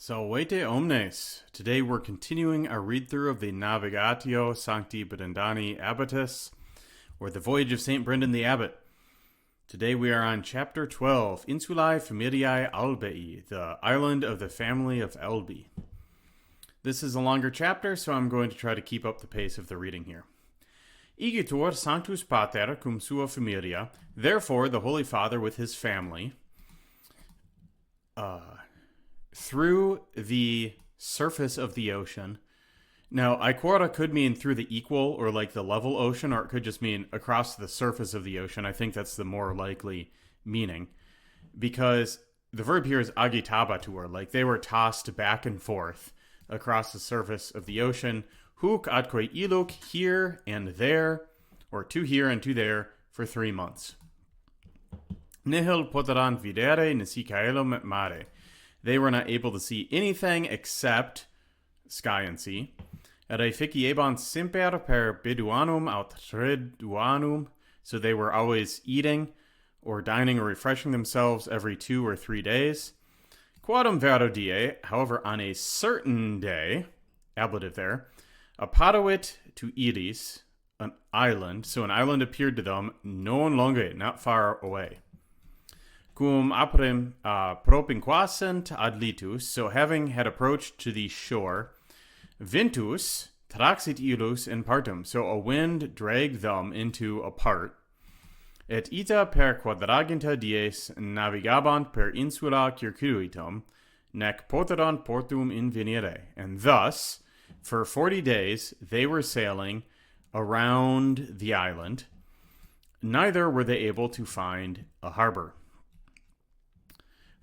Salvete omnes! Today we're continuing our read-through of the Nāvigātiō Sancti Brendanii Abbatis, or the Voyage of St. Brendan the Abbot. Today we are on Chapter 12, Īnsulae Familiae Ailbēī, the island of the family of Ailbēī. This is a longer chapter, so I'm going to try to keep up the pace of the reading here. Igitur Sanctus Pater cum sua familia, therefore the Holy Father with his family, through the surface of the ocean. Now, Aikora could mean through the equal or like the level ocean, or it could just mean across the surface of the ocean. I think that's the more likely meaning, because the verb here is agitabatur, like they were tossed back and forth across the surface of the ocean. Huk adque iluk, here and there, or to here and to there, for 3 months. Nihil poteran videre nisi caelum et mare. They were not able to see anything except sky and sea. Reificiebant semper per biduanum aut triduanum. So they were always eating or dining or refreshing themselves every 2 or 3 days. Quadam vero die, however, on a certain day, ablative there, apparuit to Iris, an island. So an island appeared to them, non longe, not far away. Cum aprem propinquasent ad litus, so having had approached to the shore, ventus traxit ilus in partum, so a wind dragged them into a part. Et ita per quadraginta dies navigabant per insula circuitum, nec poterant portum invenire. And thus, for 40 days, they were sailing around the island. Neither were they able to find a harbor.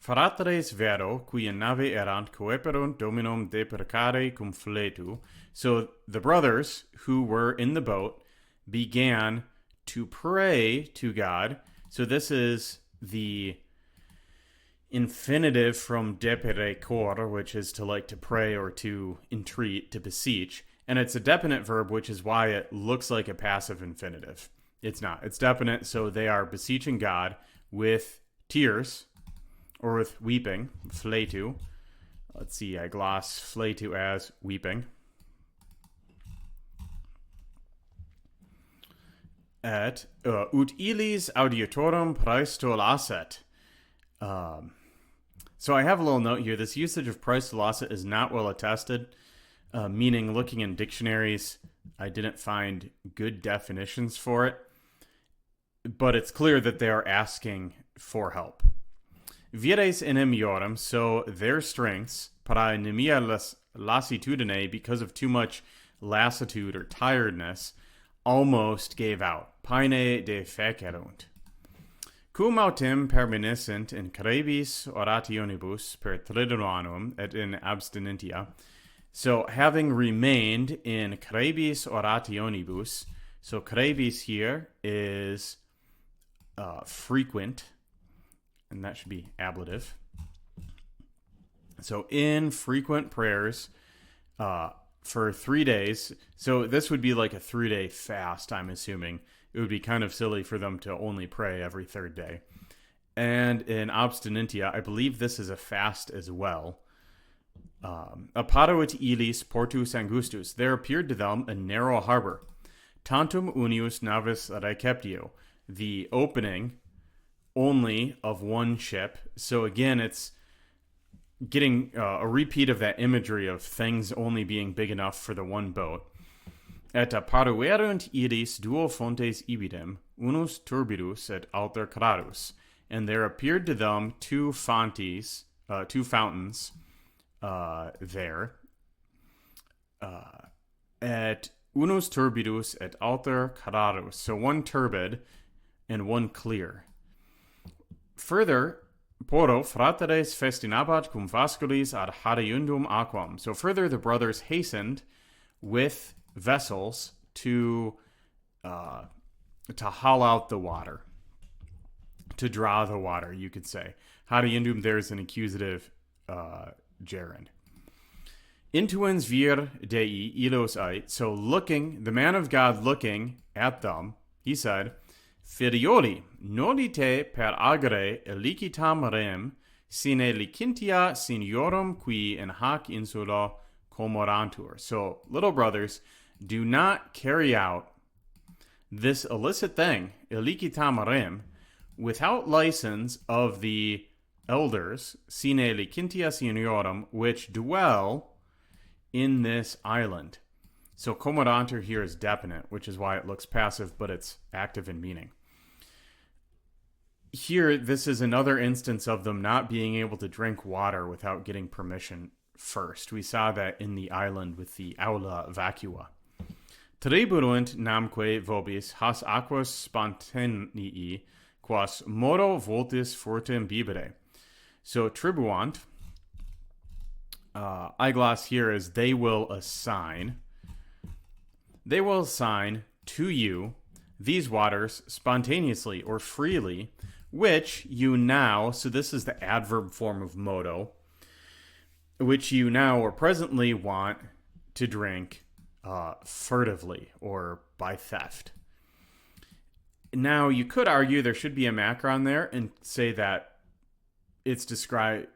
Fratres vero, qui in nave erant coeperunt dominum deprecare cum fletu. So the brothers who were in the boat began to pray to God. So this is the infinitive from deperecor, which is to like to pray or to entreat, to beseech. And it's a definite verb, which is why it looks like a passive infinitive. It's not. It's definite, so they are beseeching God with tears, or with weeping, fletu. Let's see, I gloss fletu as weeping. Et ut illis audiatorum praestolacet. So I have a little note here. This usage of praestolacet is not well attested, meaning looking in dictionaries, I didn't find good definitions for it. But it's clear that they are asking for help. Vires enemiorum, so their strengths, para anemia lassitudine, because of too much lassitude or tiredness, almost gave out. Paene defecerunt. Cum autem perminiscent in crebis orationibus per triduanum et in abstinentia. So having remained in crebis orationibus, so crebis here is frequent, and that should be ablative. So in frequent prayers for 3 days. So this would be like a 3-day fast, I'm assuming. It would be kind of silly for them to only pray every 3rd day. And in abstinentia, I believe this is a fast as well. Apparuit illis portus angustus. There appeared to them a narrow harbor. Tantum unius navis receptio. The opening only of one ship. So again, it's getting a repeat of that imagery of things only being big enough for the one boat. Et apparuerunt iris duo fontes ibidem, unus turbidus et alter clarus. And there appeared to them two fountains there. Et unus turbidus et alter clarus. So one turbid and one clear. Further, poro fratres festinabat cum vasculis ad hariundum aquam. So further, the brothers hastened with vessels to haul out the water, to draw the water, you could say. Hariundum, there's an accusative gerund. Intuens vir dei ilos ait. So looking, the man of God looking at them, he said, Filioli, nolite per agere elicitam rem, sine licentia seniorum qui in hac insula comorantur. So, little brothers, do not carry out this illicit thing, illicitam rem, without license of the elders, sine licentia seniorum, which dwell in this island. So comorantur here is definite, which is why it looks passive, but it's active in meaning. Here, this is another instance of them not being able to drink water without getting permission first. We saw that in the island with the aula vacua. Triburunt namque vobis has aquas spontanei, quas modo voltis fortem bibere. So tribuant, eyeglass here is they will assign to you these waters spontaneously or freely, which you now, so this is the adverb form of modo, which you now or presently want to drink furtively or by theft. Now, you could argue there should be a macron there and say that it's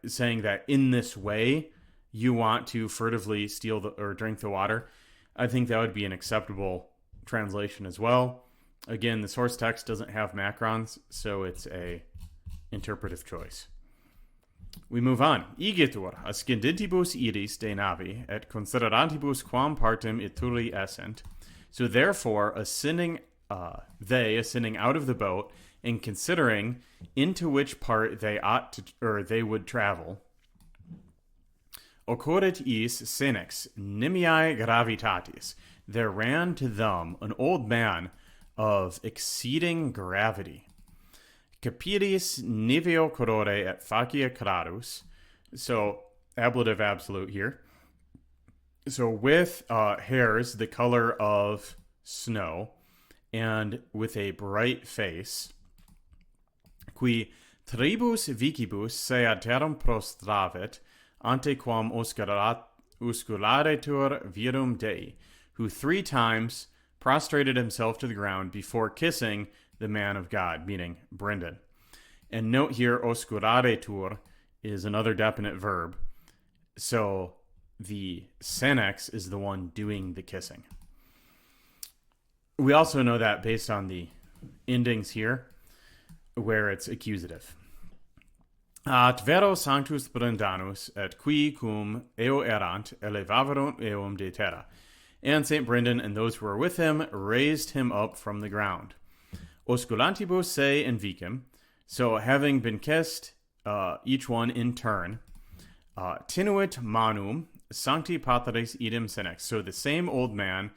saying that in this way you want to furtively steal or drink the water. I think that would be an acceptable translation as well. Again, the source text doesn't have macrons, so it's a interpretive choice. We move on. Igitur, ascendentibus iris de navi, et considerantibus quam partem ituri essent. So therefore, ascending out of the boat and considering into which part they ought to, or they would travel. Occurrit is senex nimiae gravitatis. There ran to them an old man of exceeding gravity. Capitis niveo corore et facia cradus. So, ablative absolute here. So, with hairs the color of snow, and with a bright face, qui tribus vicibus sea terram prostravit, ante quam oscularetur virum Dei, who 3 times prostrated himself to the ground before kissing the man of God, meaning Brendan. And note here, oscularetur is another definite verb, so the senex is the one doing the kissing. We also know that based on the endings here, where it's accusative. At vero sanctus Brendanus, et qui cum eo erant, elevaverunt eum de terra. And St. Brendan and those who were with him raised him up from the ground. Osculantibus se invicem, so having been kissed, each one in turn, tenuit manum sancti patris idem senex. So the same old man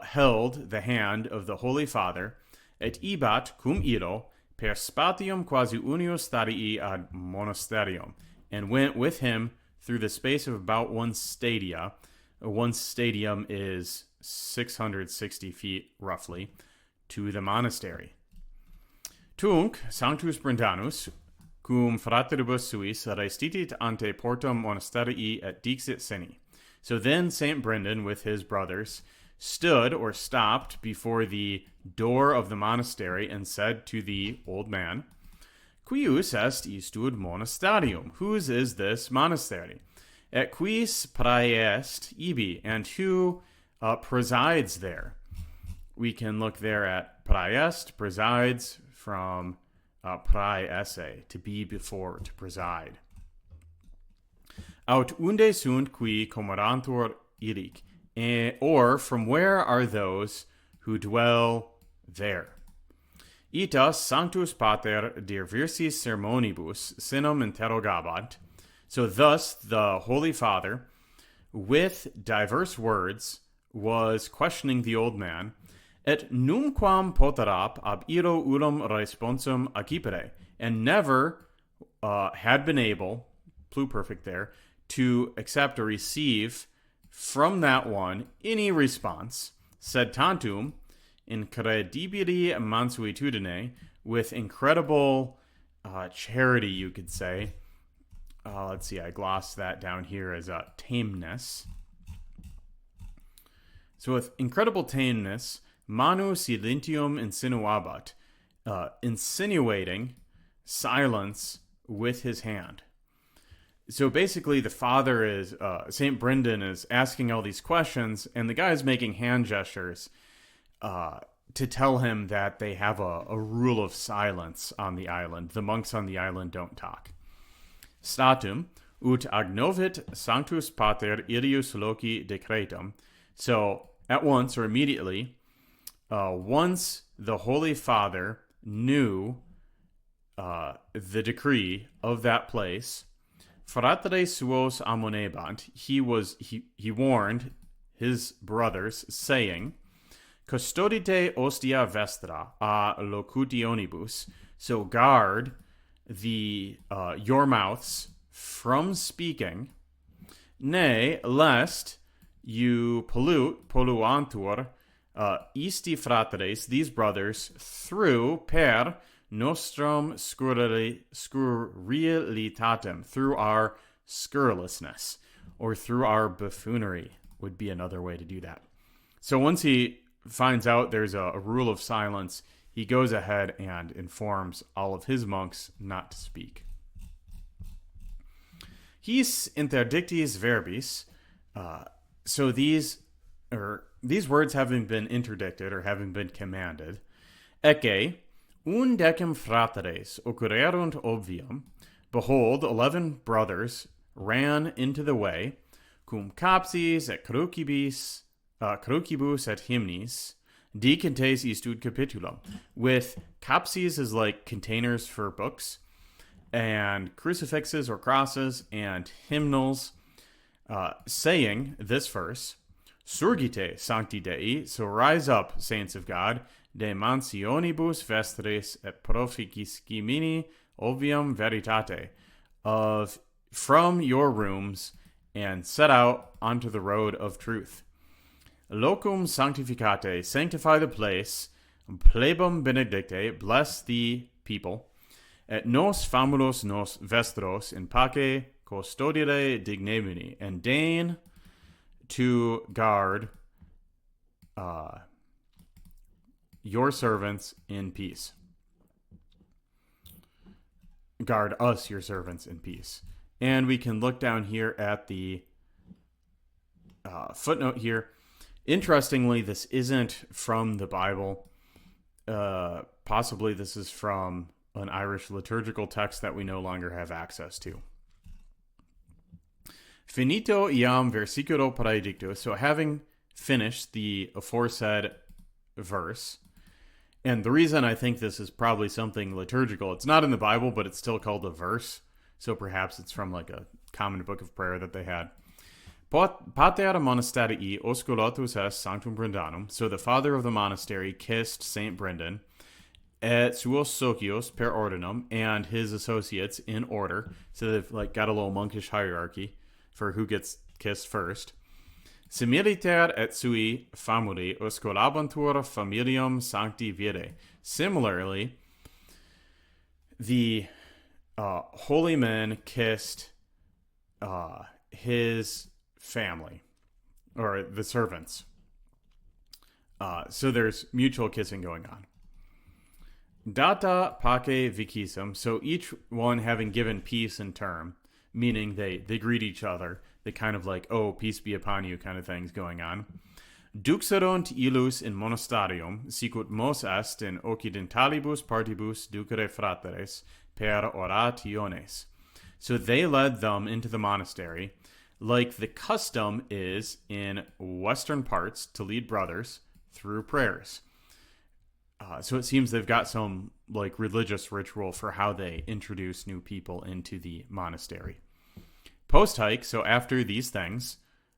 held the hand of the Holy Father, et ibat cum iro per spatium quasi unio stadii ad monasterium, and went with him through the space of about 1 stadia. 1 stadium is 660 feet, roughly, to the monastery. Tunc sanctus Brendanus, cum frateribus suis, restitit ante portum monasterii et dixit seni. So then St. Brendan, with his brothers, stood or stopped before the door of the monastery and said to the old man, Quius est istud monasterium? Whose is this monastery? Et quis praeest ibi? And who presides there? We can look there at praeest, presides, from praeesse, to be before, to preside. Aut unde sunt qui comorantur iric? Or from where are those who dwell there? Itas sanctus pater diversis sermonibus sinum interrogabant. So thus the Holy Father, with diverse words, was questioning the old man, et numquam poterap ab iro urum responsum accipere, and never had been able, pluperfect there, to accept or receive from that one any response, sed tantum incredibili mansuetudine, with incredible charity, you could say. Let's see, I glossed that down here as tameness. So with incredible tameness, manu silentium insinuabat, insinuating silence with his hand. So basically, the father is, St. Brendan is asking all these questions, and the guy's making hand gestures to tell him that they have a rule of silence on the island. The monks on the island don't talk. Statum, ut agnovit sanctus pater ilius loci decretum. So, at once or immediately, once the Holy Father knew the decree of that place, fratres suos amonebant, he warned his brothers, saying, custodite ostia vestra a locutionibus, so guard the your mouths from speaking, ne lest you polluantur isti fratres, these brothers, through per nostrum scurrilitatem, through our scurrilousness, or through our buffoonery would be another way to do that. So once he finds out there's a rule of silence, he goes ahead and informs all of his monks not to speak. His interdictis verbis, so these words having been interdicted or having been commanded, ecce undecim fratres occurrerunt obvium, behold, 11 brothers ran into the way, cum capsis et crucibus et hymnis, decantes istud capitulum, with capses is like containers for books, and crucifixes or crosses, and hymnals, saying this verse, surgite sancti Dei, so rise up, saints of God, de mansionibus vestris et proficiscimini obvium veritate, from your rooms, and set out onto the road of truth. Locum sanctificate, sanctify the place, plebum benedicte, bless the people, et nos famulos nos vestros in pace custodire dignebini, and deign to guard your servants in peace. Guard us, your servants, in peace. And we can look down here at the footnote here. Interestingly, this isn't from the Bible. Possibly this is from an Irish liturgical text that we no longer have access to. Finito iam versiculo praedictus. So having finished the aforesaid verse, and the reason I think this is probably something liturgical, it's not in the Bible, but it's still called a verse. So perhaps it's from like a common book of prayer that they had. Pater monasterii osculotus est sanctum Brendanum. So the father of the monastery kissed Saint Brendan, et suos socios per ordinum, and his associates in order. So they've like got a little monkish hierarchy for who gets kissed first. Similiter et sui famuli osculabantur familiam sancti vire. Similarly, the holy men kissed his family, or the servants. So there's mutual kissing going on. Data pace vicisum, so each one having given peace in term, meaning they greet each other. They kind of like, oh, peace be upon you kind of things going on. Duxerunt illus in monastarium, sicut mos est in occidentalibus partibus ducere fratres per orationes. So they led them into the monastery, like the custom is in western parts to lead brothers through prayers. So it seems they've got some like religious ritual for how they introduce new people into the monastery. Post haec, so after these things,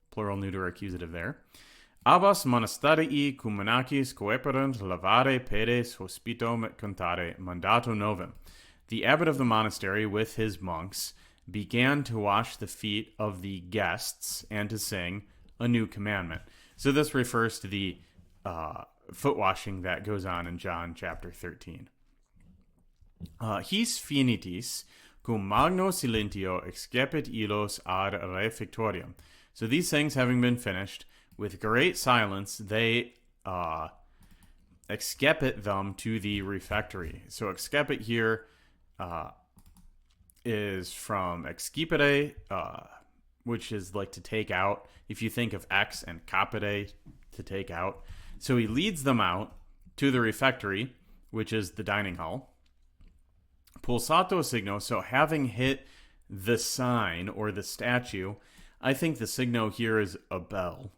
plural neuter accusative there, abbas monasterii cum monacis coeperunt lavare pedes hospitum et cantare mandato novum. The abbot of the monastery with his monks began to wash the feet of the guests and to sing a new commandment. So this refers to the foot washing that goes on in John chapter 13. His finitis cum magno silentio excepit illos ad refectorium. So these things having been finished, with great silence they excepit them to the refectory. So excepit here is from excipere, which is like to take out. If you think of ex and capere, to take out. So he leads them out to the refectory, which is the dining hall. Pulsato signo, so having hit the sign or the statue, I think the signo here is a bell,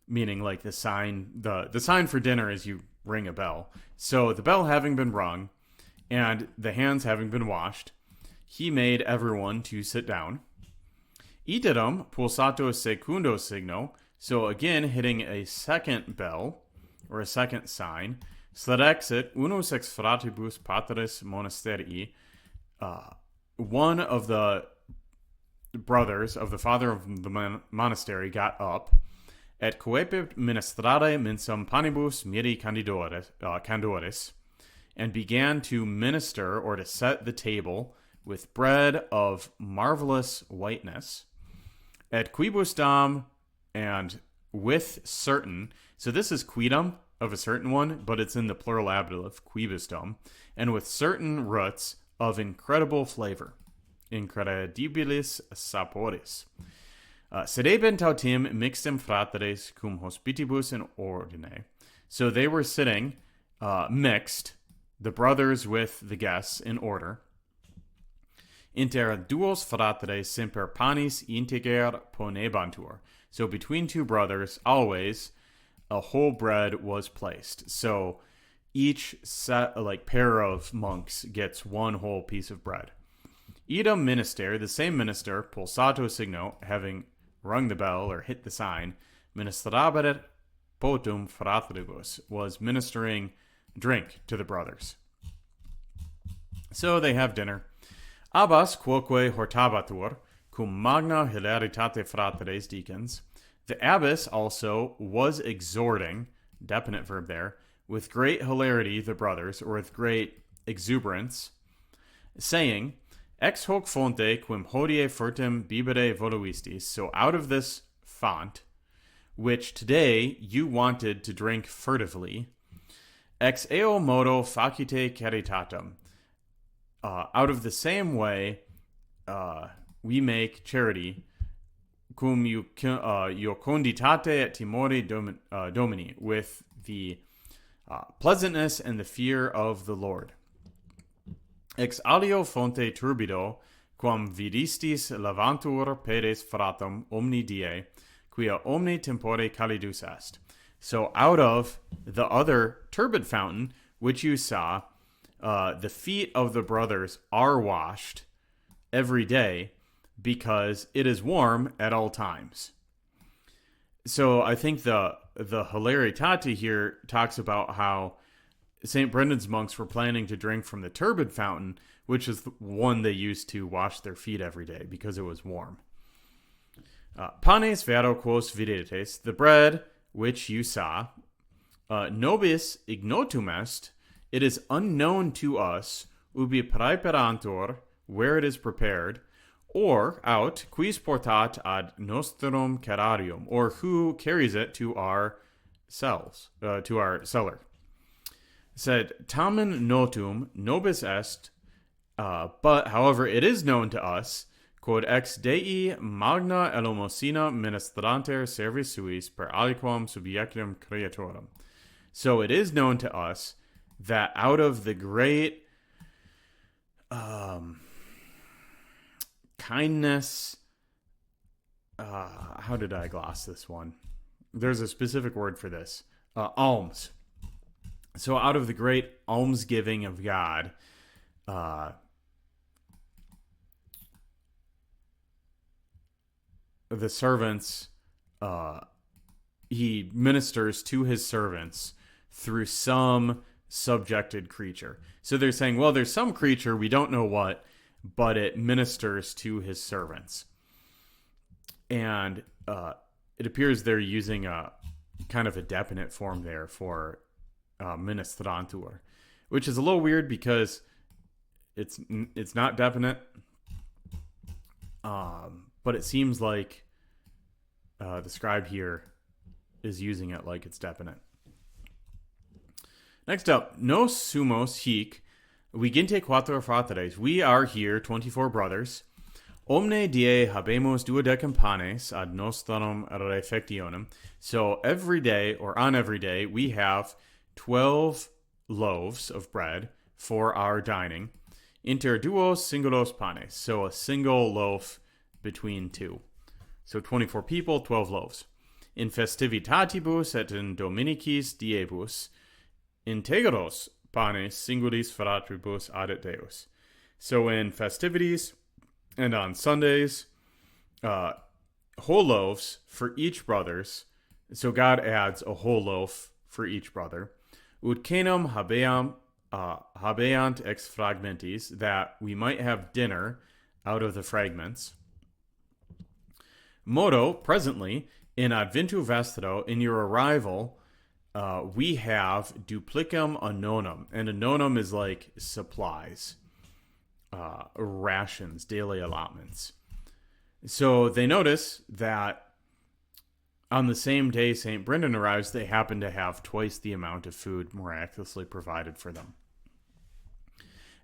meaning like the sign. The sign for dinner is you ring a bell. So the bell having been rung and the hands having been washed, he made everyone to sit down. Iterum pulsato secundo signo, so again hitting a second bell or a second sign. Sledexit unus ex fratibus patris monasterii, one of the brothers of the father of the monastery got up, et coepit ministrare mensam panibus miri candoris, and began to minister or to set the table with bread of marvelous whiteness, et quibus dam, and with certain, so this is quidam, of a certain one, but it's in the plural ablative, quibus dam, and with certain roots of incredible flavor, incredibilis saporis. Sedebent autem mixtem fratres cum hospitibus in ordine. So they were sitting mixed, the brothers with the guests in order. Inter duos fratres semper panis integer ponebantur. So between two brothers, always a whole bread was placed. So each pair of monks gets one whole piece of bread. Idem minister, the same minister, pulsato signo, having rung the bell or hit the sign, ministrabaret potum fratribus, was ministering drink to the brothers. So they have dinner. Abbas quoque hortabatur, cum magna hilaritate fratres deacons. The abbess also was exhorting, definite verb there, with great hilarity the brothers, or with great exuberance, saying, Ex hoc fonte quim hodie furtim bibere voluistis. So out of this font, which today you wanted to drink furtively, ex eo modo facite caritatem. Out of the same way, we make charity, cum conditate et timore domini, with the pleasantness and the fear of the Lord. Ex alio fonte turbido, quam vidistis levantur pedes fratum omni die, quia omni tempore calidus est. So out of the other turbid fountain, which you saw, the feet of the brothers are washed every day because it is warm at all times. So I think the hilaritate here talks about how St. Brendan's monks were planning to drink from the turbid fountain, which is the one they used to wash their feet every day because it was warm. Panes vero quos videtes, the bread which you saw, nobis ignotum est, it is unknown to us, ubi praeperantur, where it is prepared, or out, quis portat ad nostrum cararium, or who carries it to our cells, to our cellar. Said, tamen notum nobis est, but, however, it is known to us, quod ex Dei magna elomosina ministranter servis suis per aliquam subjectum creatorum. So it is known to us that out of the great kindness, how did I gloss this one? There's a specific word for this. Alms. So out of the great almsgiving of God, the servants, he ministers to his servants through some subjected creature. So they're saying, well, there's some creature, we don't know what, but it ministers to his servants. And it appears they're using a kind of a definite form there for ministrantur, which is a little weird because it's not definite, but it seems like the scribe here is using it like it's definite. Next up, nos sumos hic Vigente quattro fratres. We are here, 24 brothers. Omne die habemus duodecim panes ad nostrum refectionem. So every day, or on every day, we have 12 loaves of bread for our dining. Inter duos singulos panes. So a single loaf between two. So 24 people, 12 loaves. In festivitatibus et in dominicis diebus, integros panes singulis fratribus adet Deus. So in festivities and on Sundays, whole loaves for each brothers. So God adds a whole loaf for each brother. Ut canem habeant ex fragmentis, that we might have dinner out of the fragments. Modo, presently, in adventu vestro, in your arrival, we have duplicum annonum. And annonum is like supplies, rations, daily allotments. So they notice that on the same day St. Brendan arrives, they happen to have twice the amount of food miraculously provided for them.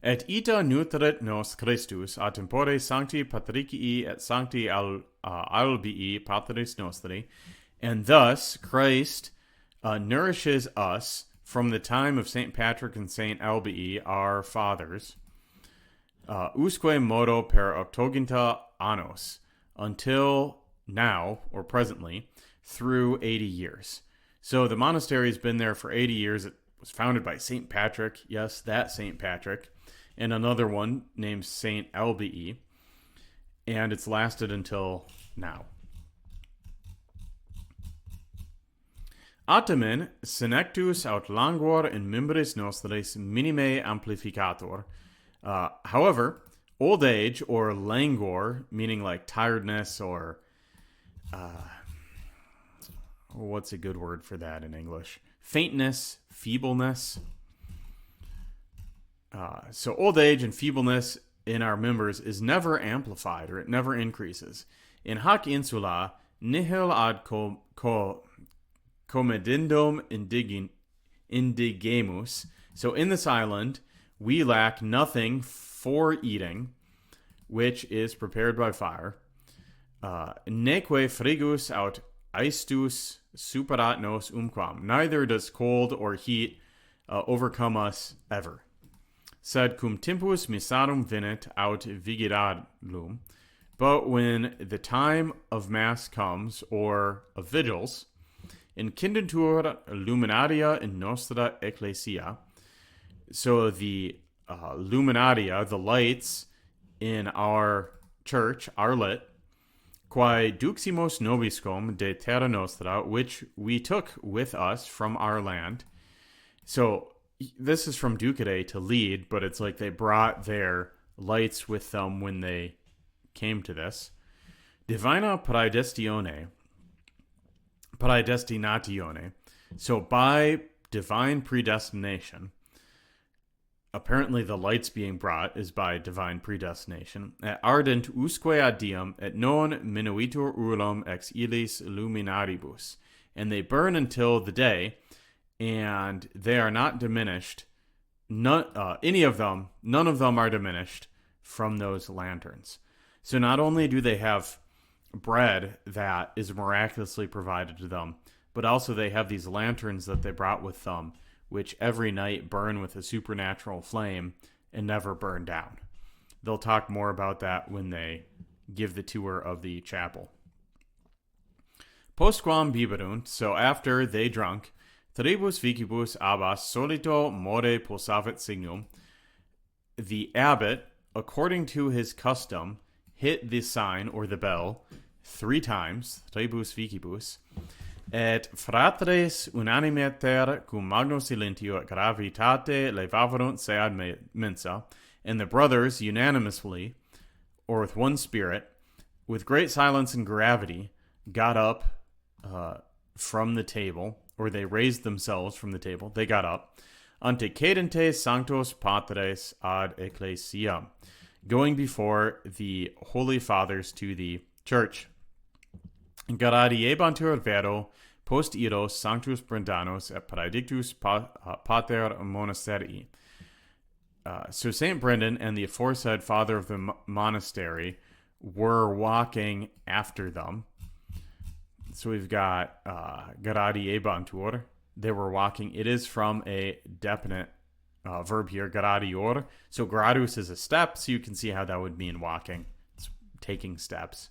Et ita nutrit nos Christus a tempore sancti patricii et sancti Ailbēī patris nostri, and thus Christ nourishes us from the time of St. Patrick and St. Ailbēī, our fathers, usque modo per octoginta annos, until now, or presently, through 80 years. So the monastery has been there for 80 years. It was founded by St. Patrick, yes, that St. Patrick, and another one named St. Ailbēī, and it's lasted until now. Atamen senectus aut languor in membris nostris minime amplificator. However, old age or languor, meaning like tiredness or what's a good word for that in English? Faintness, feebleness. So old age and feebleness in our members is never amplified, or it never increases. In hac Īnsula nihil ad comedendum indigemus. So in this island, we lack nothing for eating, which is prepared by fire. Neque frigus aut aestus superat nos umquam. Neither does cold or heat overcome us ever. Sed cum tempus missarum venit aut vigilarium. But when the time of Mass comes, or of vigils, incenditur luminaria in nostra ecclesia. So the luminaria, the lights in our church, are lit. Quae duximos nobiscum de terra nostra, which we took with us from our land. So this is from Ducade to lead, but it's like they brought their lights with them when they came to this. Divina praedestinatione. So by divine predestination, apparently the lights being brought is by divine predestination. Et ardent usque ad diem, et non minuitur ullum ex illis luminaribus. And they burn until the day, and they are not diminished. None of them are diminished from those lanterns. So not only do they have bread that is miraculously provided to them, but also they have these lanterns that they brought with them, which every night burn with a supernatural flame and never burn down. They'll talk more about that when they give the tour of the chapel. Postquam biberunt, so after they drunk, tribus vicibus abbas solito more pulsavit signum, the abbot, according to his custom, hit the sign or the bell 3 times, tribus vicibus, et fratres unanimeter cum magno silentio et gravitate levavarunt sead mensa, and the brothers unanimously, or with one spirit, with great silence and gravity, got up from the table, or they raised themselves from the table, they got up, ante cadentes sanctos patres ad ecclesiam, going before the holy fathers to the church. Gradiebantur vero post iros sanctus Brendanos et praedictus pater monasterii. So St. Brendan and the aforesaid father of the monastery were walking after them. So we've got gradiebantur. They were walking. It is from a definite verb here, gradior. So gradus is a step, so you can see how that would mean walking. It's taking steps.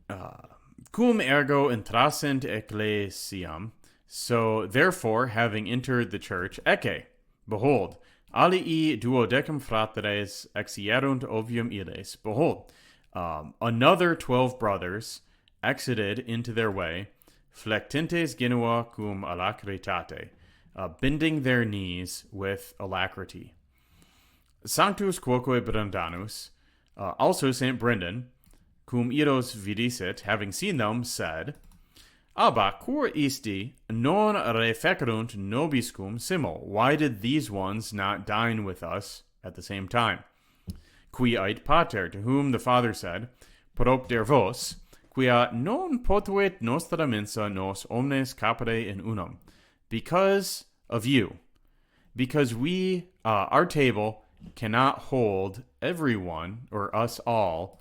Cum ergo intrasent ecclesiam. So therefore, having entered the church, ecce, behold, alii duodecim fratres exierunt ovium illes. Behold, another 12 brothers exited into their way, flectentes genua cum alacritate, bending their knees with alacrity. Sanctus quoque Brendanus, also St. Brendan, cum iros vidicit, having seen them, said, Abba, cur isti non refecerunt nobiscum simul? Why did these ones not dine with us at the same time? Qui ait pater, to whom the father said, Propter vos, quia non potuit nostra mensa nos omnes capere in unum. Because of you. Because we, our table, cannot hold everyone, or us all,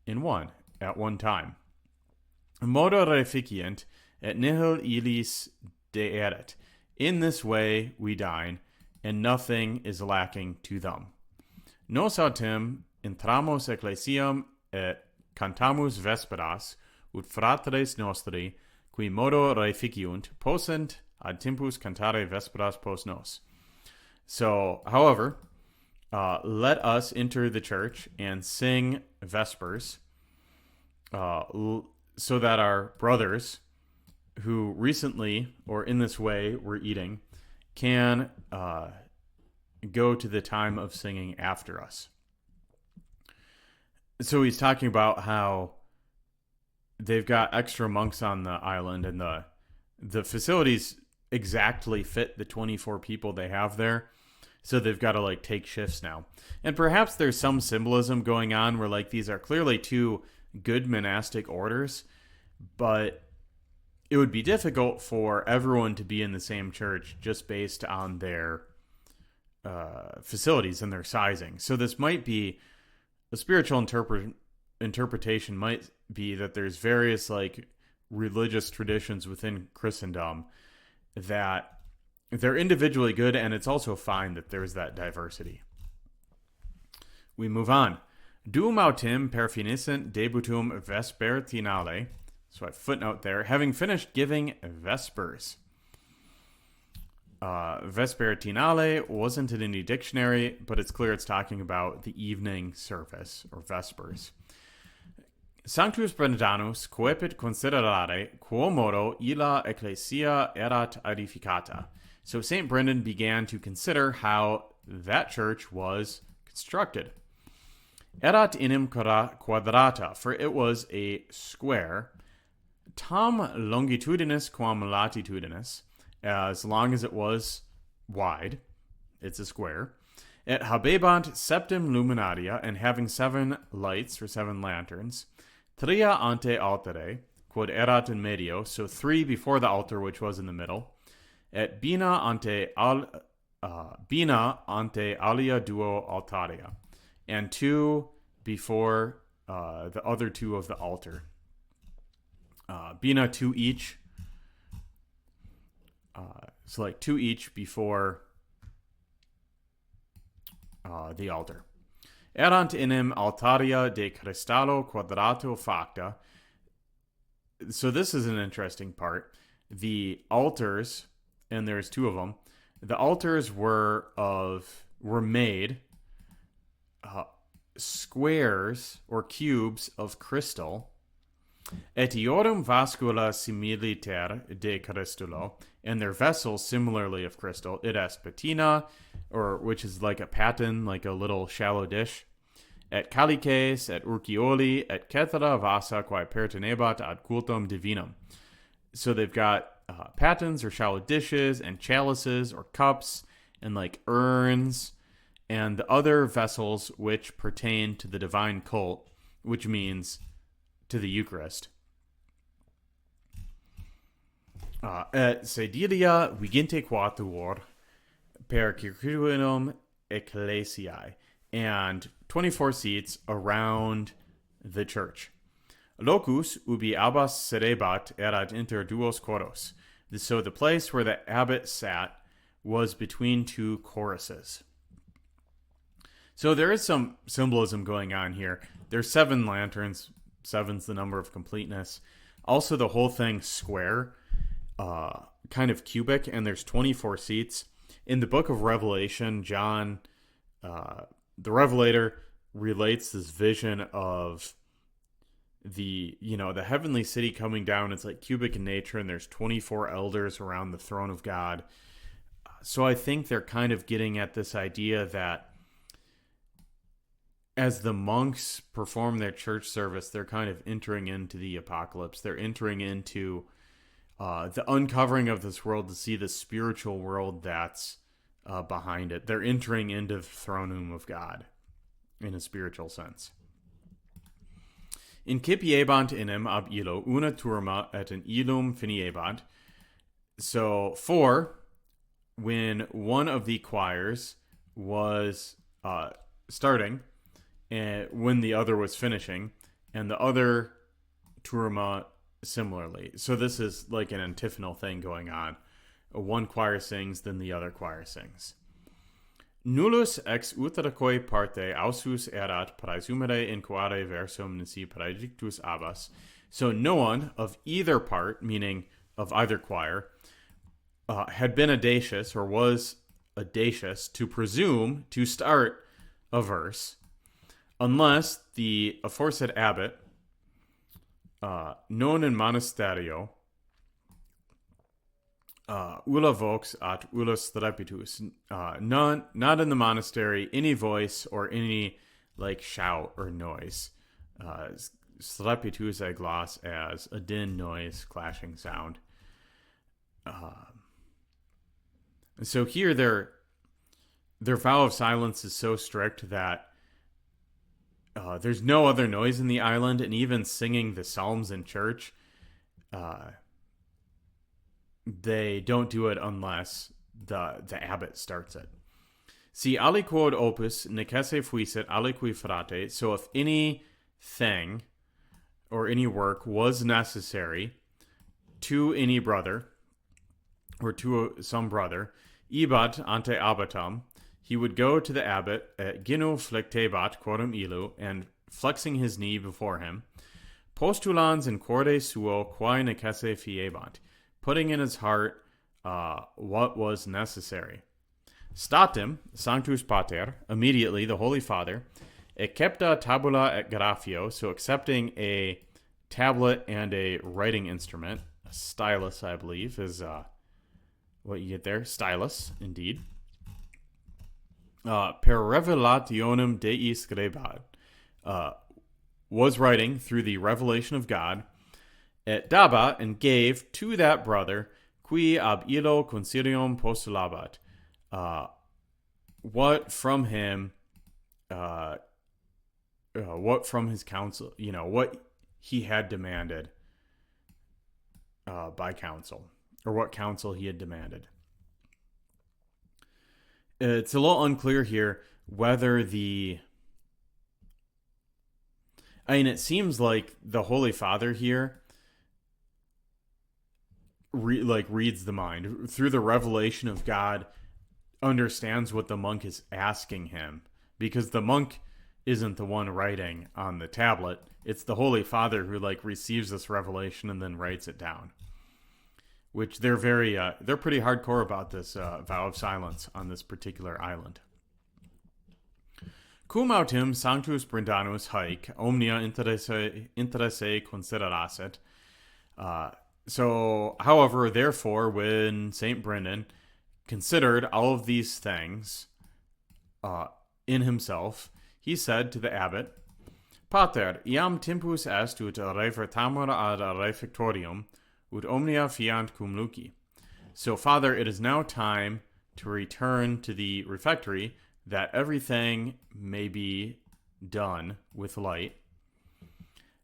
in one, at one time. Modo reficient et nihil illis deerit. In this way we dine, and nothing is lacking to them. Nos autem intramos ecclesiam et cantamus vesperas, ut fratres nostri, qui modo reficiunt, possent ad tempus cantare vesperas post nos. So, however, let us enter the church and sing vespers, so that our brothers who recently or in this way were eating can go to the time of singing after us. So he's talking about how they've got extra monks on the island, and the facilities exactly fit the 24 people they have there. So they've got to like take shifts now. And perhaps there's some symbolism going on where like these are clearly two good monastic orders, but it would be difficult for everyone to be in the same church just based on their facilities and their sizing. So this might be a spiritual interpretation might be that there's various like religious traditions within Christendom that they're individually good, and it's also fine that there's that diversity. We move on. Dum autem perfiniscent debutum vespertinale. So I footnote there, having finished giving vespers. Vespertinale wasn't in any dictionary, but it's clear it's talking about the evening service, or vespers. Sanctus Brendanus coepit considerare quo modo illa ecclesia erat edificata. So St. Brendan began to consider how that church was constructed. Erat inem quadrata, for it was a square, tam longitudinis quam latitudinis, as long as it was wide, it's a square, et habebant septem luminaria, and having 7 lights, or 7 lanterns, tria ante altere, quod erat in medio, so 3 before the altar, which was in the middle, et bina ante alia duo altaria, and 2 before the other 2 of the altar. Bina 2 each. So like 2 each before the altar. Erant inem altaria de cristallo quadrato facta. So this is an interesting part. The altars, and there's 2 of them. The altars were made squares or cubes of crystal. Etiorum vascula similiter de cristulo, and their vessels similarly of crystal. It est patina, or which is like a paten, like a little shallow dish. Et calices, et urcioli, et cetera vasa quae pertinebat ad cultum divinum. So they've got patens or shallow dishes, and chalices or cups, and like urns, and the other vessels which pertain to the divine cult, which means to the Eucharist. Et sedilia vigente quatuor, per circuitum ecclesiae, and 24 seats around the church. Locus ubi abbas sedebat erat inter duos choros. So the place where the abbot sat was between two choruses. So there is some symbolism going on here. There's 7 lanterns. 7's the number of completeness. Also, the whole thing square, kind of cubic, and there's 24 seats. In the book of Revelation, John, the Revelator, relates this vision of the heavenly city coming down. It's like cubic in nature, and there's 24 elders around the throne of God. So I think they're kind of getting at this idea that as the monks perform their church service, they're kind of entering into the apocalypse. They're entering into the uncovering of this world to see the spiritual world that's behind it. They're entering into the throne room of God in a spiritual sense. Incipiebant enim ab illo una turma et an illum finiebant. So, 4, when one of the choirs was starting, and when the other was finishing, and the other turma similarly. So this is like an antiphonal thing going on. One choir sings, then the other choir sings. Nullus ex utraque parte ausus erat praesumere inquare versum nisi praedictus abbas. So no one of either part, meaning of either choir, had been audacious or was audacious to presume to start a verse, unless the aforesaid abbot, non in monasterio, ulla vox at ulla strepitus, not in the monastery, any voice or any like shout or noise. Strepitus I gloss as a din, noise, clashing sound. So here their vow of silence is so strict that there's no other noise in the island, and even singing the psalms in church, they don't do it unless the abbot starts it. Si aliquod opus necesse fuisit aliqui frate. So if anything or any work was necessary to any brother or to some brother, ibat ante abbatam, he would go to the abbot at genu flectebat quorum illu, and flexing his knee before him, postulans in corde suo quae necesse fiebant, putting in his heart what was necessary. Statim, Sanctus Pater, immediately the Holy Father, accepta tabula et graphio, so accepting a tablet and a writing instrument, a stylus, I believe, is what you get there, stylus, indeed. Per revelationem Dei scribat, was writing through the revelation of God, et daba, and gave to that brother, qui ab illo consilium postulabat, what from him, what from his counsel, what he had demanded by counsel, or what counsel he had demanded. It's a little unclear here whether it seems like the Holy Father here reads the mind. Through the revelation of God, understands what the monk is asking him. Because the monk isn't the one writing on the tablet. It's the Holy Father who receives this revelation and then writes it down. Which they're they're pretty hardcore about this vow of silence on this particular island. Cum autem Sanctus Brendanus haec omnia interesse considerasset. So, however, therefore, when Saint Brendan considered all of these things in himself, he said to the abbot, Pater, iam tempus est ut revertamur ad refectorium, ut omnia fiant cum luci. So, Father, it is now time to return to the refectory, that everything may be done with light.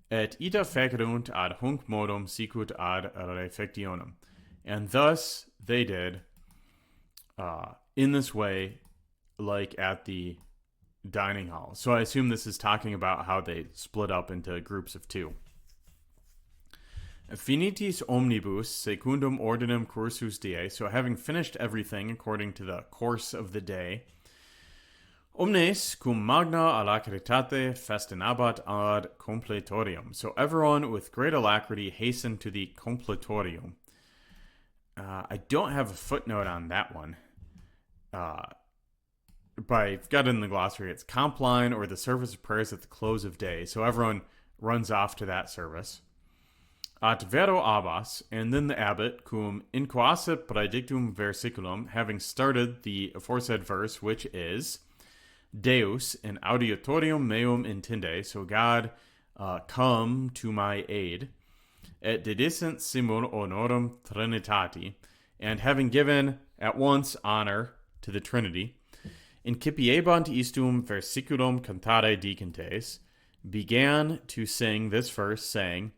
Et ita fecerunt ad hunc modum sicut ad refectionem. And thus they did in this way, like at the dining hall. So I assume this is talking about how they split up into groups of two. Finitis omnibus secundum ordinem cursus die. So having finished everything according to the course of the day, omnes cum magna alacritate festinabat ad completorium. So everyone with great alacrity hastened to the completorium. I don't have a footnote on that one. But I've got it in the glossary. It's compline, or the service of prayers at the close of day. So everyone runs off to that service. At vero abbas, and then the abbot, cum inquasit praedictum versiculum, having started the aforesaid verse, which is Deus in auditorium meum intende, so God, come to my aid, et dedicent simul honorum Trinitati, and having given at once honor to the Trinity, incipiebant istum versiculum cantare dicentes, began to sing this verse, saying,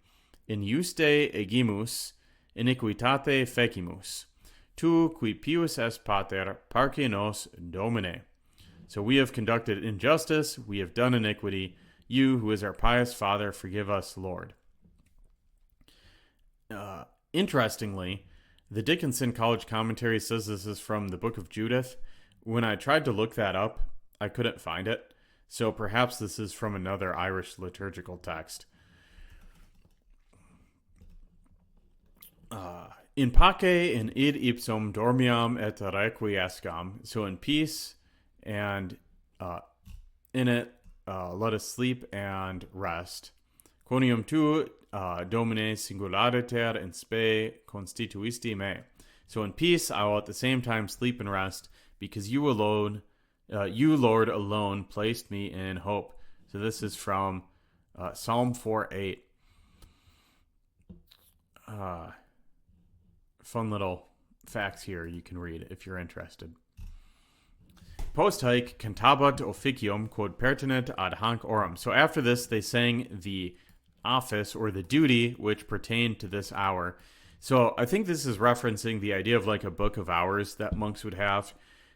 In juste egimus, iniquitate fecimus, tu qui pius est pater, parce nos Domine. So we have conducted injustice, we have done iniquity. You, who is our pious Father, forgive us, Lord. Interestingly, the Dickinson College Commentary says this is from the Book of Judith. When I tried to look that up, I couldn't find it. So perhaps this is from another Irish liturgical text. In pace in id ipsum dormiam et requiescam. So in peace and in it let us sleep and rest. Quonium tu Domine singulariter in spe constituisti me. So in peace I will at the same time sleep and rest, because you alone, you Lord alone, placed me in hope. So this is from Psalm 4:8. Fun little facts here you can read if you're interested. Post haec cantabat officium quod pertinet ad hanc orum. So after this, they sang the office or the duty which pertained to this hour. So I think this is referencing the idea of like a book of hours that monks would have,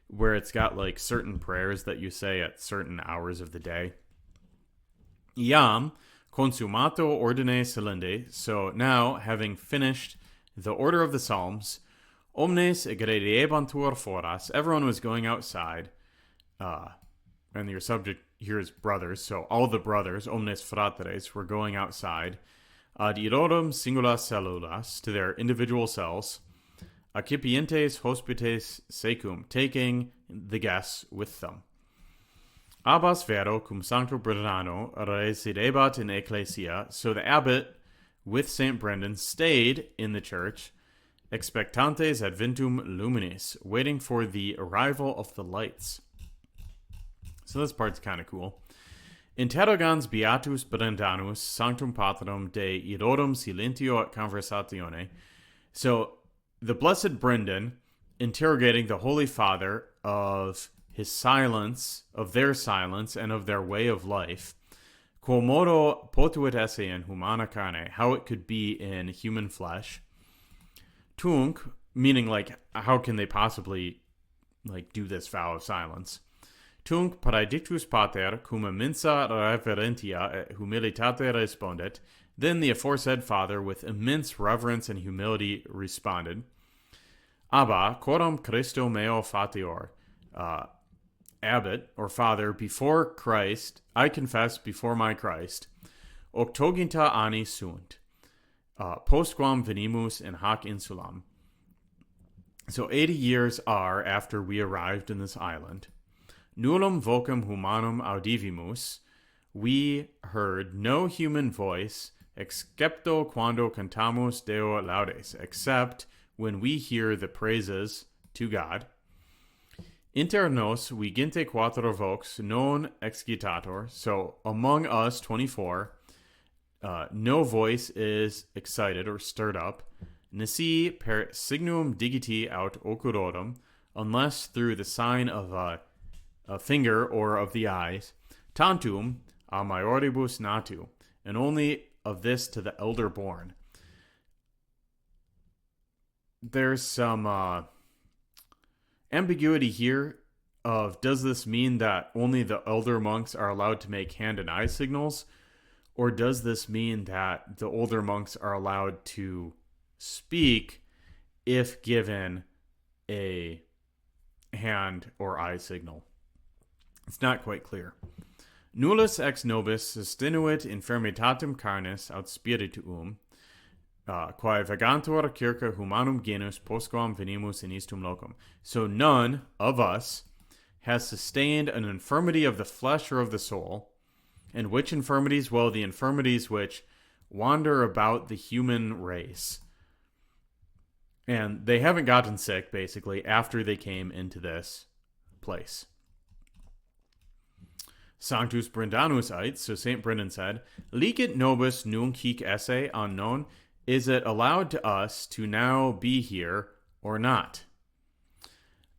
where it's got like certain prayers that you say at certain hours of the day. Iam consumato ordine celende. So now, having finished the order of the Psalms, omnes egrediebantur foras. Everyone was going outside. And your subject here is brothers. So all the brothers, omnes fratres, were going outside. Ad irorum singulas cellulas, to their individual cells. Accipientes hospites secum, taking the guests with them. Abbas vero cum sancto Brenano residebat in ecclesia. So the abbot with St. Brendan stayed in the church, expectantes adventum luminis, waiting for the arrival of the lights. So this part's kind of cool. Interrogans beatus Brendanus sanctum patrum de irorum silentio et conversatione. So the blessed Brendan interrogating the Holy Father of his silence, of their silence, and of their way of life. Quomodo potuit esse in humana carne, how it could be in human flesh. Tunc, meaning like, how can they possibly like do this vow of silence? Tunc praedictus pater cum immensa reverentia et humilitate respondet. Then the aforesaid father with immense reverence and humility responded, Abba, coram Christo meo fatior. Abbot, or father, before Christ, I confess before my Christ, octoginta anni sunt, postquam venimus in hoc insulam. So 80 years are after we arrived in this island. Nullum vocem humanum audivimus, we heard no human voice, excepto quando cantamus Deo laudes, except when we hear the praises to God. Inter nos vigente quattro vox non excitator. So among us, 24, no voice is excited or stirred up. Nisi per signum digiti aut oculorum, unless through the sign of a finger or of the eyes. Tantum a maioribus natu, and only of this to the elder born. There's some ambiguity here of does this mean that only the elder monks are allowed to make hand and eye signals? Or does this mean that the older monks are allowed to speak if given a hand or eye signal? It's not quite clear. Nullus ex nobis sustinuit infirmitatem carnis aut spirituum, quae vagantur circa humanum genus postquam venimus in istum locum. So none of us has sustained an infirmity of the flesh or of the soul. And which infirmities? Well, the infirmities which wander about the human race. And they haven't gotten sick, basically, after they came into this place. Sanctus Brendanus ait, so St. Brendan said, Licet nobis nunc hic esse unknown, is it allowed to us to now be here or not?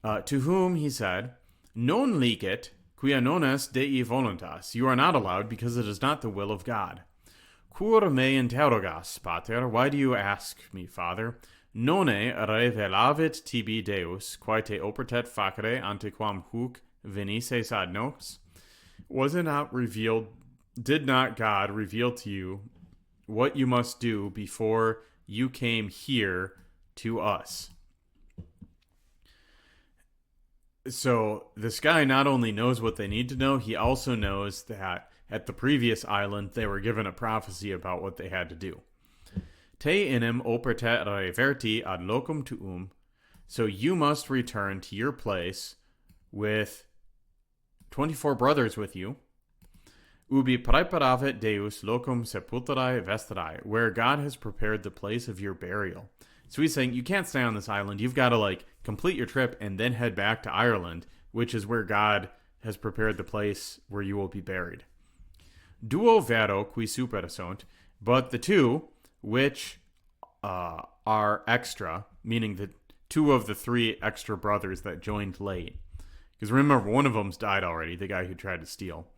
To whom he said, Non licet, quia non est Dei voluntas. You are not allowed because it is not the will of God. Cur me interrogas, pater? Why do you ask me, Father? Nonne revelavit tibi Deus, quae te opertet facere antequam huc venises ad nox? Was it not revealed, did not God reveal to you what you must do before you came here to us? So this guy not only knows what they need to know, he also knows that at the previous island they were given a prophecy about what they had to do. Te inem opertet reverti ad locum tuum. So you must return to your place with 24 brothers with you. Ubi praeparavit Deus locum sepulturae vesterae, where God has prepared the place of your burial. So he's saying you can't stay on this island. You've got to complete your trip and then head back to Ireland, which is where God has prepared the place where you will be buried. Duo vero qui super sunt, but the two which are extra, meaning the two of the three extra brothers that joined late. Because remember, one of them's died already, the guy who tried to steal.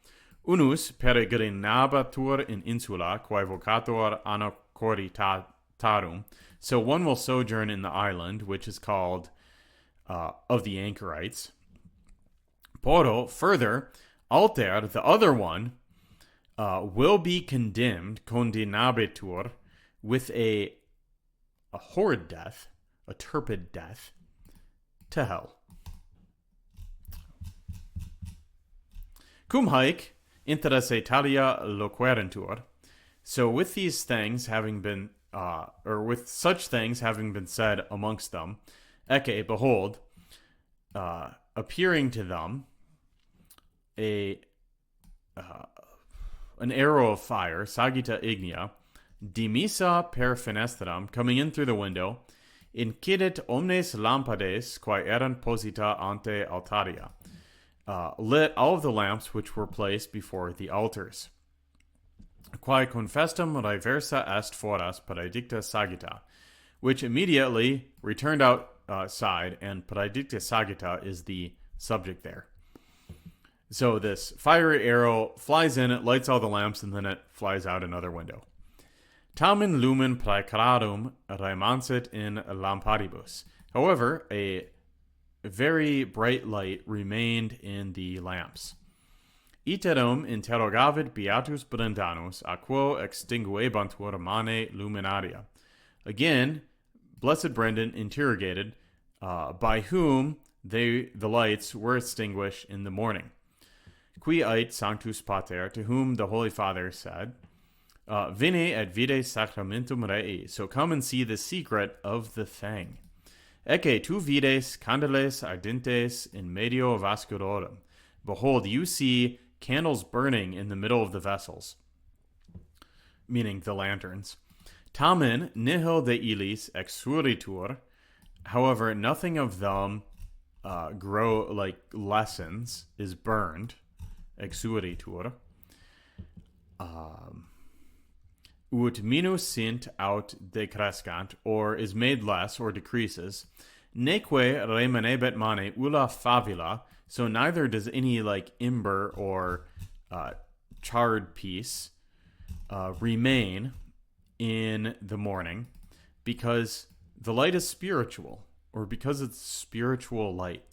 Unus peregrinabatur in Īnsula, quae vocator anacoritarum. So one will sojourn in the island, which is called of the anchorites. Poro, further, alter, the other one, will be condemned, condemnabitur, with a horrid death, a turpid death, to hell. Cum haec interesse talia loquerentur. So with these things having been with such things having been said amongst them, ecce, behold, appearing to them an arrow of fire, sagita ignea, dimissa per fenestram, coming in through the window, incidit omnes lampades quae erant posita ante altaria, lit all of the lamps which were placed before the altars. Quae confestum reversa est foras praedicta sagita, which immediately returned outside, and praedicta sagita is the subject there. So this fiery arrow flies in, it lights all the lamps, and then it flies out another window. Tamen lumen praeclarum remansit in lamparibus. However, a very bright light remained in the lamps. Iterum interrogavit Beatus Brendanus, a quo extinguebantur mane luminaria. Again, Blessed Brendan interrogated by whom the lights were extinguished in the morning. Qui ait Sanctus Pater, to whom the Holy Father said, Vine et vide sacramentum rei, so come and see the secret of the thing. Ecce tu vides candeles ardentes in medio vasculorum. Behold, you see candles burning in the middle of the vessels, meaning the lanterns. Tamen nihil de illis exuritur. However, nothing of them lessens, is burned. Exuritur. Ut minus sint aut decrescant, or is made less or decreases. Neque remanebet mane ulla favila, so neither does any ember or charred piece remain in the morning, because the light is spiritual, or because it's spiritual light.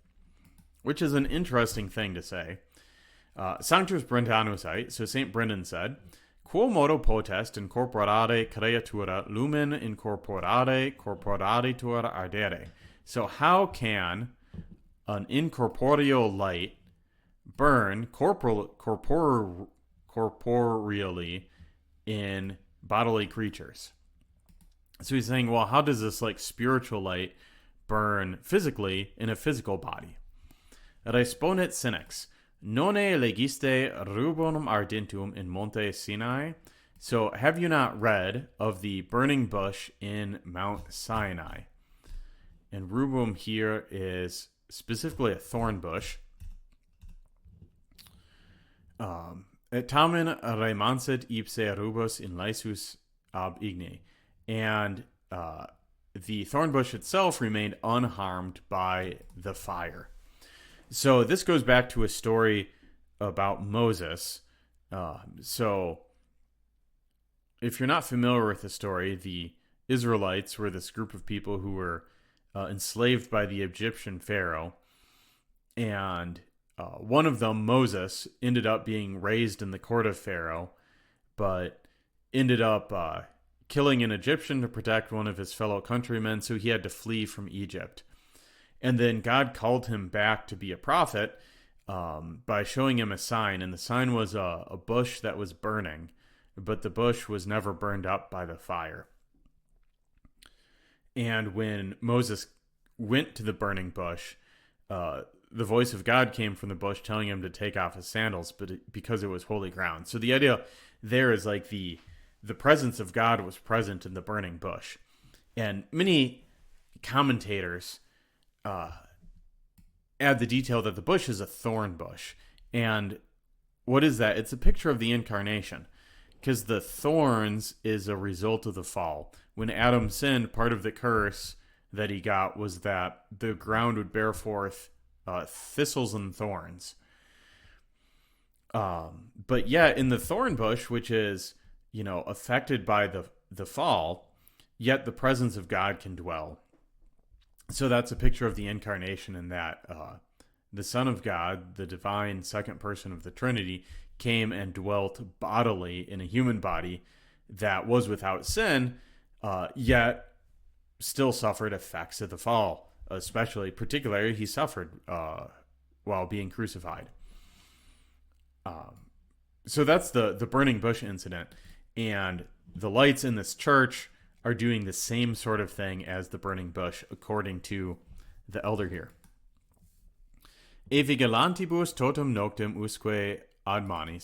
which is an interesting thing to say. Sanctus Brendanus, so St. Brendan said, Quo modo potest incorporare creatura lumen incorporare corporaritur ardere. So how can an incorporeal light burn corporeally in bodily creatures? So he's saying, well, how does this like spiritual light burn physically in a physical body? Responet Senex, nonne legiste rubrum ardentum in Monte Sinai. So have you not read of the burning bush in Mount Sinai? And rubrum here is specifically a thorn bush. Et tamen remansit ipse rubus in laesus ab igne. And the thorn bush itself remained unharmed by the fire. So this goes back to a story about Moses. So if you're not familiar with the story, the Israelites were this group of people who were enslaved by the Egyptian Pharaoh. And one of them, Moses, ended up being raised in the court of Pharaoh, but ended up killing an Egyptian to protect one of his fellow countrymen, so he had to flee from Egypt. And then God called him back to be a prophet by showing him a sign, and the sign was a bush that was burning, but the bush was never burned up by the fire. And when Moses went to the burning bush, the voice of God came from the bush telling him to take off his sandals, because it was holy ground. So the idea there is like the presence of God was present in the burning bush. And many commentators add the detail that the bush is a thorn bush. And what is that? It's a picture of the incarnation, because the thorns is a result of the fall. When Adam sinned, part of the curse that he got was that the ground would bear forth thistles and thorns. But yet in the thorn bush, which is, affected by the fall, yet the presence of God can dwell. So that's a picture of the incarnation, in that the Son of God, the divine second person of the Trinity, came and dwelt bodily in a human body that was without sin, yet still suffered effects of the fall. Particularly, he suffered while being crucified. So that's the burning bush incident. And the lights in this church are doing the same sort of thing as the burning bush, according to the elder here. E vigilantibus totum noctem usque admani.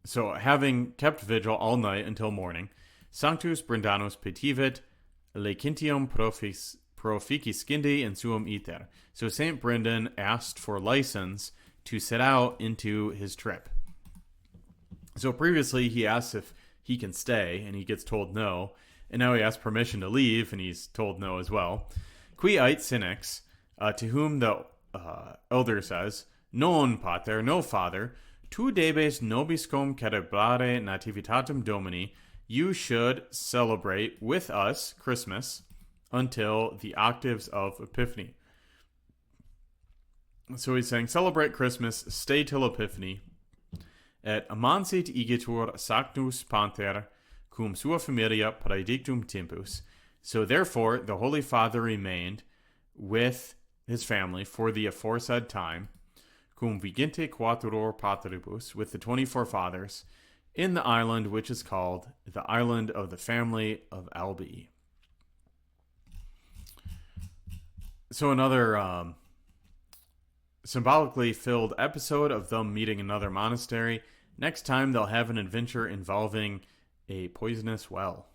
So having kept vigil all night until morning, Sanctus Brendanus petivit lecentium proficiscendi in suum iter. So St. Brendan asked for license to set out into his trip. So previously he asks if he can stay, and he gets told no. And now he asks permission to leave, and he's told no as well. Qui ait Senex, to whom the elder says, Non, pater, no father, tu debes nobiscum celebrare nativitatem Domini. You should celebrate with us Christmas until the octaves of Epiphany. So he's saying, celebrate Christmas, stay till Epiphany. Et amansit igitur sactus panter cum sua familia praedictum tempus. So therefore, the Holy Father remained with his family for the aforesaid time, cum vigente quaturor patribus, with the 24 fathers, in the island which is called the island of the family of Ailbēī. So another symbolically filled episode of them meeting another monastery. Next time they'll have an adventure involving a poisonous well.